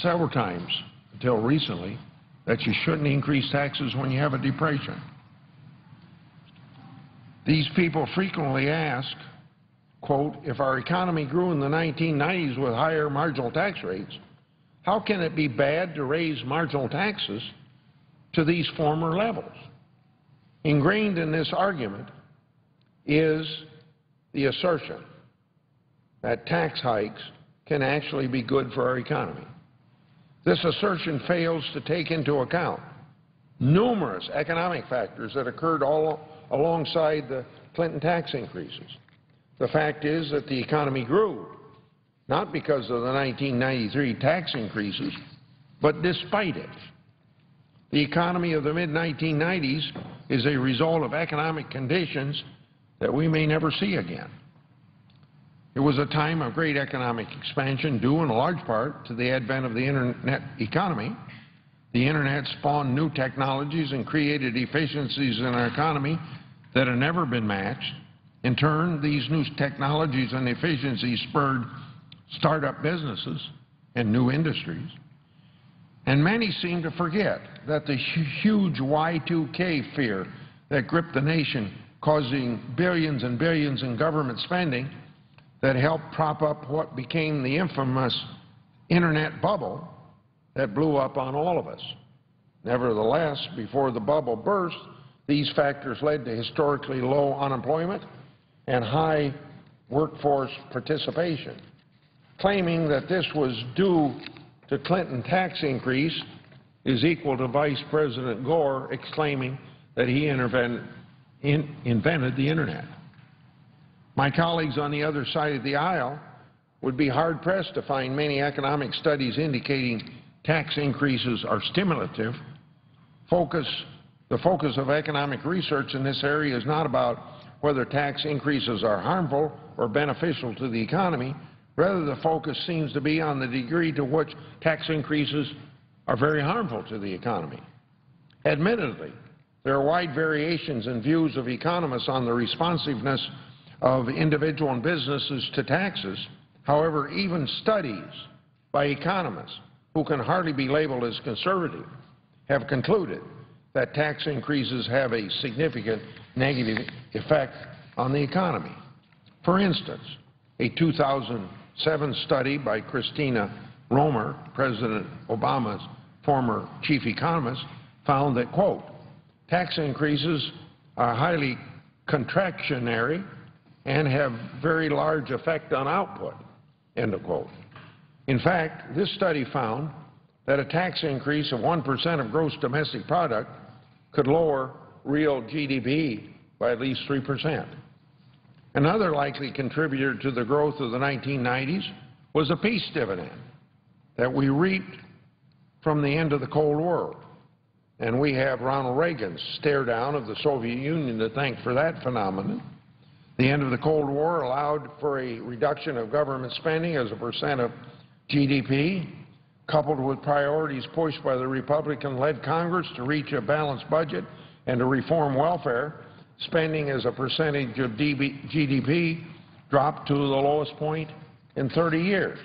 several times until recently, that you shouldn't increase taxes when you have a depression. These people frequently ask, quote, if our economy grew in the 1990s with higher marginal tax rates, how can it be bad to raise marginal taxes to these former levels? Ingrained in this argument is the assertion that tax hikes can actually be good for our economy. This assertion fails to take into account numerous economic factors that occurred all alongside the Clinton tax increases. The fact is that the economy grew, not because of the 1993 tax increases, but despite it. The economy of the mid-1990s is a result of economic conditions that we may never see again. It was a time of great economic expansion due in large part to the advent of the Internet economy. The Internet spawned new technologies and created efficiencies in our economy that have never been matched. In turn, these new technologies and efficiencies spurred startup businesses and new industries. And many seem to forget that the huge Y2K fear that gripped the nation, causing billions and billions in government spending, that helped prop up what became the infamous Internet bubble that blew up on all of us. Nevertheless, before the bubble burst, these factors led to historically low unemployment and high workforce participation. Claiming that this was due to Clinton tax increase is equal to Vice President Gore exclaiming that he invented the Internet. My colleagues on the other side of the aisle would be hard-pressed to find many economic studies indicating tax increases are stimulative. The focus of economic research in this area is not about whether tax increases are harmful or beneficial to the economy. Rather, the focus seems to be on the degree to which tax increases are very harmful to the economy. Admittedly, there are wide variations in views of economists on the responsiveness of individual and businesses to taxes. However, even studies by economists who can hardly be labeled as conservative have concluded that tax increases have a significant negative effect on the economy. For instance, a 2007 study by Christina Romer, President Obama's former chief economist, found that, quote, tax increases are highly contractionary and have very large effect on output, end of quote. In fact, this study found that a tax increase of 1% of gross domestic product could lower real GDP by at least 3%. Another likely contributor to the growth of the 1990s was a peace dividend that we reaped from the end of the Cold War. And we have Ronald Reagan's stare down of the Soviet Union to thank for that phenomenon. The end of the Cold War allowed for a reduction of government spending as a percent of GDP, coupled with priorities pushed by the Republican-led Congress to reach a balanced budget and to reform welfare. Spending as a percentage of GDP dropped to the lowest point in 30 years.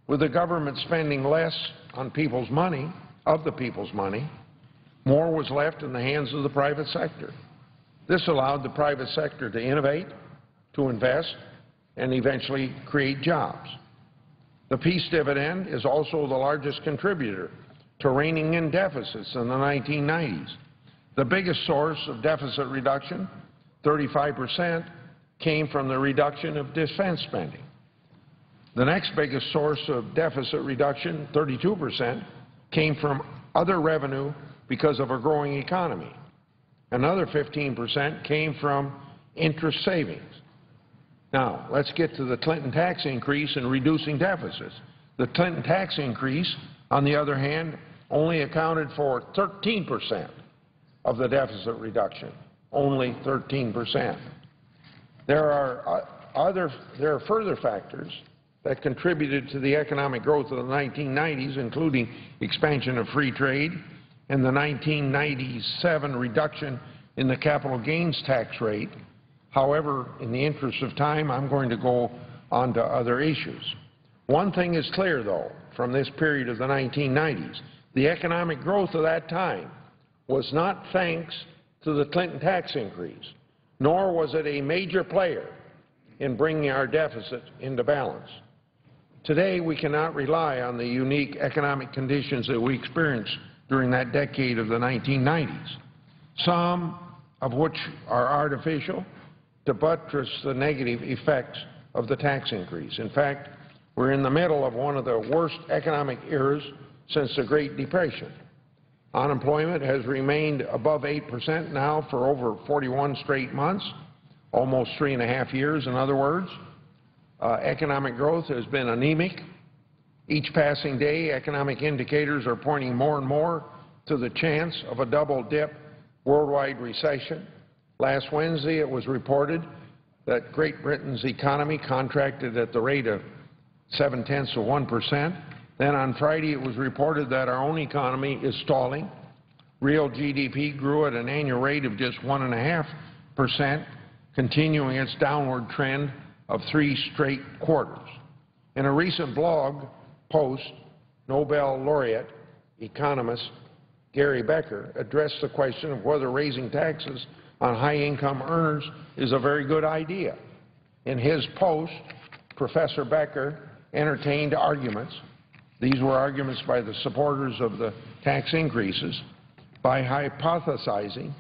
With the government spending less on people's money, of the people's money, more was left in the hands of the private sector. This allowed the private sector to innovate, to invest, and eventually create jobs. The peace dividend is also the largest contributor to reining in deficits in the 1990s. The biggest source of deficit reduction, 35%, came from the reduction of defense spending. The next biggest source of deficit reduction, 32%, came from other revenue because of a growing economy. Another 15% came from interest savings. Now, let's get to the Clinton tax increase and reducing deficits. The Clinton tax increase, on the other hand, only accounted for 13% of the deficit reduction, only 13%. There are further factors that contributed to the economic growth of the 1990s, including expansion of free trade and the 1997 reduction in the capital gains tax rate. However, in the interest of time, I'm going to go on to other issues. One thing is clear, though, from this period of the 1990s. The economic growth of that time was not thanks to the Clinton tax increase, nor was it a major player in bringing our deficit into balance. Today, we cannot rely on the unique economic conditions that we experienced during that decade of the 1990s. Some of which are artificial, to buttress the negative effects of the tax increase. In fact, we're in the middle of one of the worst economic eras since the Great Depression. Unemployment has remained above 8% now for over 41 straight months, almost 3.5 years, in other words. Economic growth has been anemic. Each passing day, economic indicators are pointing more and more to the chance of a double-dip worldwide recession. Last Wednesday, it was reported that Great Britain's economy contracted at the rate of 0.7%. Then on Friday, it was reported that our own economy is stalling. Real GDP grew at an annual rate of just 1.5%, continuing its downward trend of 3 straight quarters. In a recent blog post, Nobel laureate economist Gary Becker addressed the question of whether raising taxes on high-income earners is a very good idea. In his post, Professor Becker entertained arguments. These were arguments by the supporters of the tax increases by hypothesizing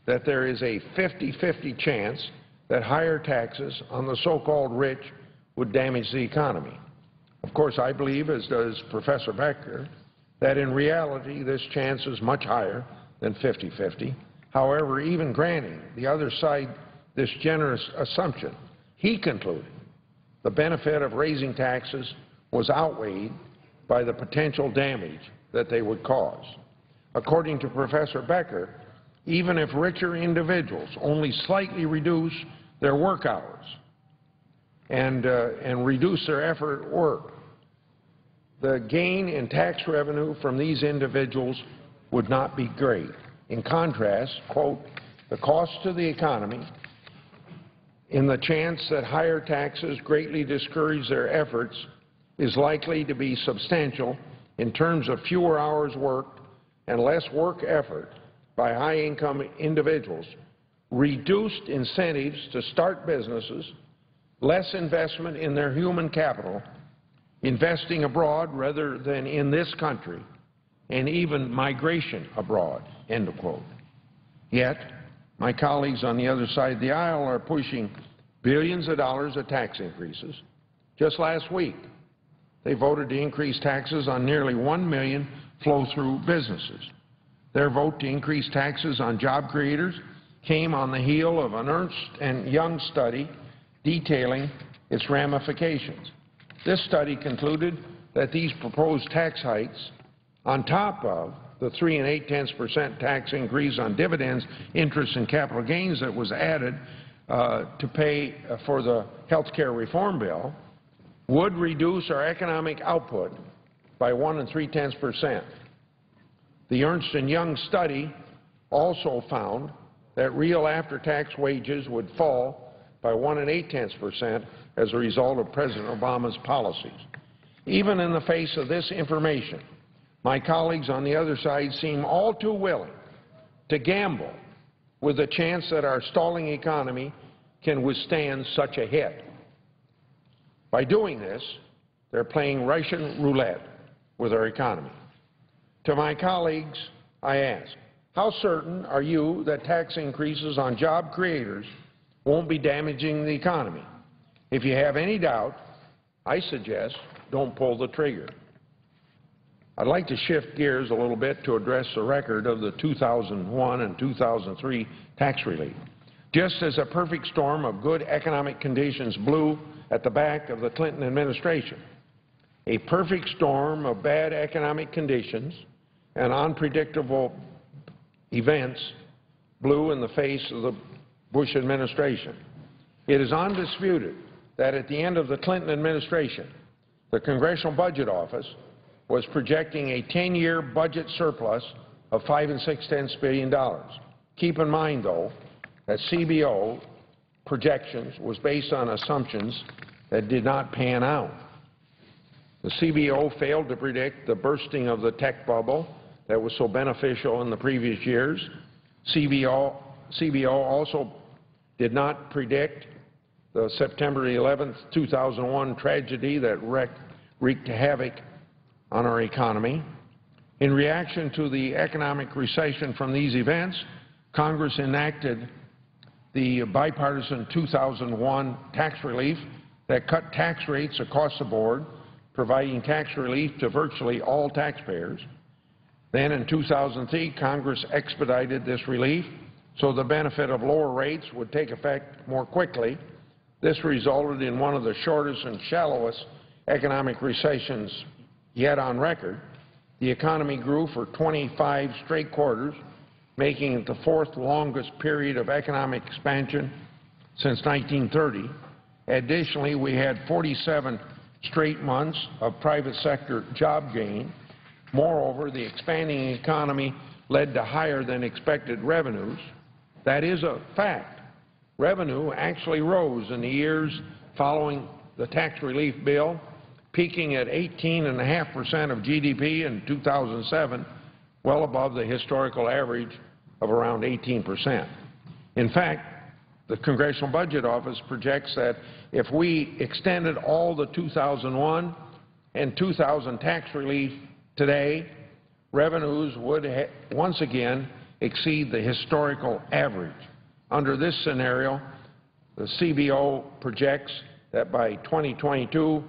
that there is a 50-50 chance that higher taxes on the so-called rich would damage the economy. Of course, I believe, as does Professor Becker, that in reality this chance is much higher than 50-50. However, even granting the other side this generous assumption, he concluded the benefit of raising taxes was outweighed by the potential damage that they would cause. According to Professor Becker, even if richer individuals only slightly reduce their work hours and reduce their effort at work, the gain in tax revenue from these individuals would not be great. In contrast, quote, the cost to the economy in the chance that higher taxes greatly discourage their efforts is likely to be substantial in terms of fewer hours worked and less work effort by high-income individuals, reduced incentives to start businesses, less investment in their human capital, investing abroad rather than in this country, and even migration abroad, end of quote. Yet, my colleagues on the other side of the aisle are pushing billions of dollars of tax increases. Just last week, they voted to increase taxes on nearly 1 million flow-through businesses. Their vote to increase taxes on job creators came on the heel of an Ernst & Young study detailing its ramifications. This study concluded that these proposed tax hikes, on top of the 3 8/10% tax increase on dividends, interest, and capital gains that was added to pay for the health care reform bill, would reduce our economic output by 1 3/10%. The Ernst & Young study also found that real after-tax wages would fall by 1 8/10% as a result of President Obama's policies. Even in the face of this information, my colleagues on the other side seem all too willing to gamble with the chance that our stalling economy can withstand such a hit. By doing this, they're playing Russian roulette with our economy. To my colleagues, I ask, how certain are you that tax increases on job creators won't be damaging the economy? If you have any doubt, I suggest don't pull the trigger. I'd like to shift gears a little bit to address the record of the 2001 and 2003 tax relief. Just as a perfect storm of good economic conditions blew at the back of the Clinton administration, a perfect storm of bad economic conditions and unpredictable events blew in the face of the Bush administration. It is undisputed that at the end of the Clinton administration, the Congressional Budget Office was projecting a 10-year budget surplus of $5 6/10 billion. Keep in mind, though, that CBO projections was based on assumptions that did not pan out. The CBO failed to predict the bursting of the tech bubble that was so beneficial in the previous years. CBO also did not predict the September 11, 2001 tragedy that wreaked havoc on our economy. In reaction to the economic recession from these events, Congress enacted the bipartisan 2001 tax relief that cut tax rates across the board, providing tax relief to virtually all taxpayers. Then in 2003, Congress expedited this relief so the benefit of lower rates would take effect more quickly. This resulted in one of the shortest and shallowest economic recessions yet on record. The economy grew for 25 straight quarters, making it the fourth longest period of economic expansion since 1930. Additionally, we had 47 straight months of private sector job gain. Moreover, the expanding economy led to higher than expected revenues. That is a fact. Revenue actually rose in the years following the tax relief bill, peaking at 18.5% of GDP in 2007, well above the historical average of around 18%. In fact, the Congressional Budget Office projects that if we extended all the 2001 and 2000 tax relief today, revenues would once again exceed the historical average. Under this scenario, the CBO projects that by 2022,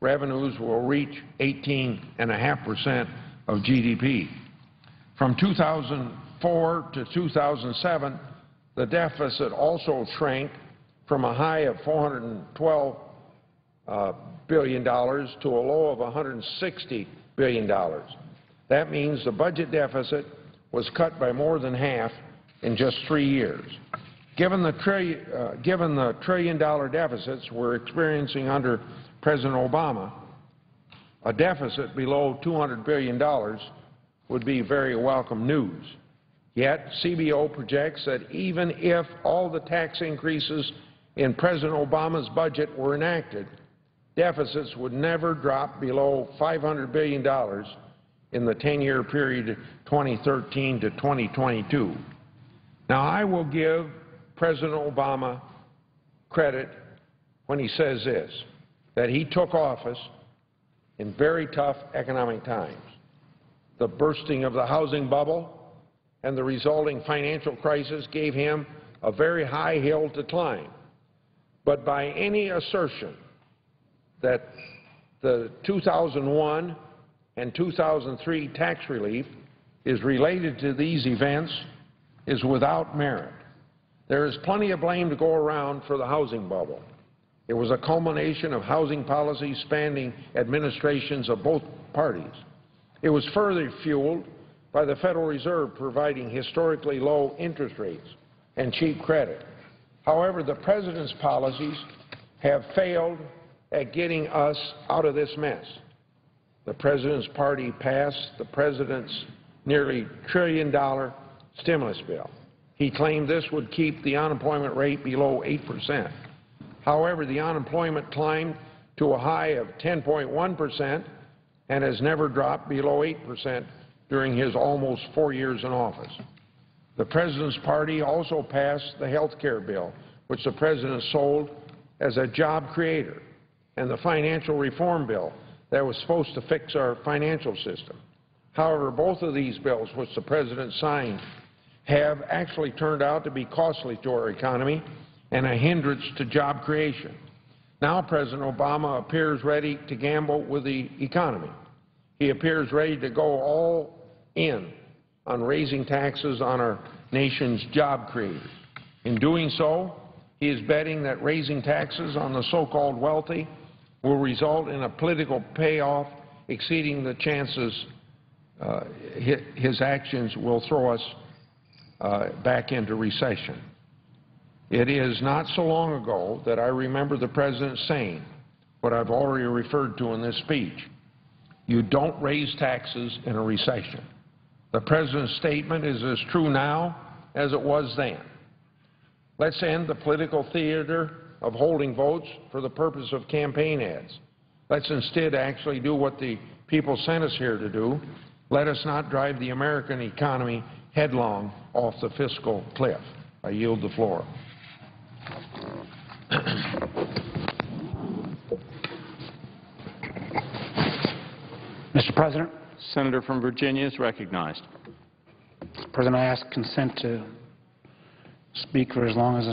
revenues will reach 18.5% of GDP. From 2004 to 2007, the deficit also shrank from a high of $412 billion to a low of $160 billion. That means the budget deficit was cut by more than half in just 3 years. Given the trillion-dollar deficits we're experiencing under President Obama, a deficit below $200 billion would be very welcome news. Yet, CBO projects that even if all the tax increases in President Obama's budget were enacted, deficits would never drop below $500 billion in the 10-year period 2013 to 2022. Now, I will give President Obama credit when he says this, that he took office in very tough economic times. The bursting of the housing bubble and the resulting financial crisis gave him a very high hill to climb. But by any assertion that the 2001 and 2003 tax relief is related to these events is without merit. There is plenty of blame to go around for the housing bubble. It was a culmination of housing policies spanning administrations of both parties. It was further fueled by the Federal Reserve providing historically low interest rates and cheap credit. However, the President's policies have failed at getting us out of this mess. The President's party passed the President's nearly trillion-dollar stimulus bill. He claimed this would keep the unemployment rate below 8%. However, the unemployment climbed to a high of 10.1% and has never dropped below 8% during his almost 4 years in office. The President's party also passed the health care bill, which the President sold as a job creator, and the financial reform bill that was supposed to fix our financial system. However, both of these bills, which the President signed, have actually turned out to be costly to our economy and a hindrance to job creation. Now President Obama appears ready to gamble with the economy. He appears ready to go all in on raising taxes on our nation's job creators. In doing so, he is betting that raising taxes on the so-called wealthy will result in a political payoff exceeding the chances his actions will throw us back into recession. It is not so long ago that I remember the President saying what I've already referred to in this speech. You don't raise taxes in a recession. The President's statement is as true now as it was then. Let's end the political theater of holding votes for the purpose of campaign ads. Let's instead actually do what the people sent us here to do. Let us not drive the American economy headlong off the fiscal cliff. I yield the floor. Mr. President. Senator from Virginia is recognized. President, I ask consent to speak for as long as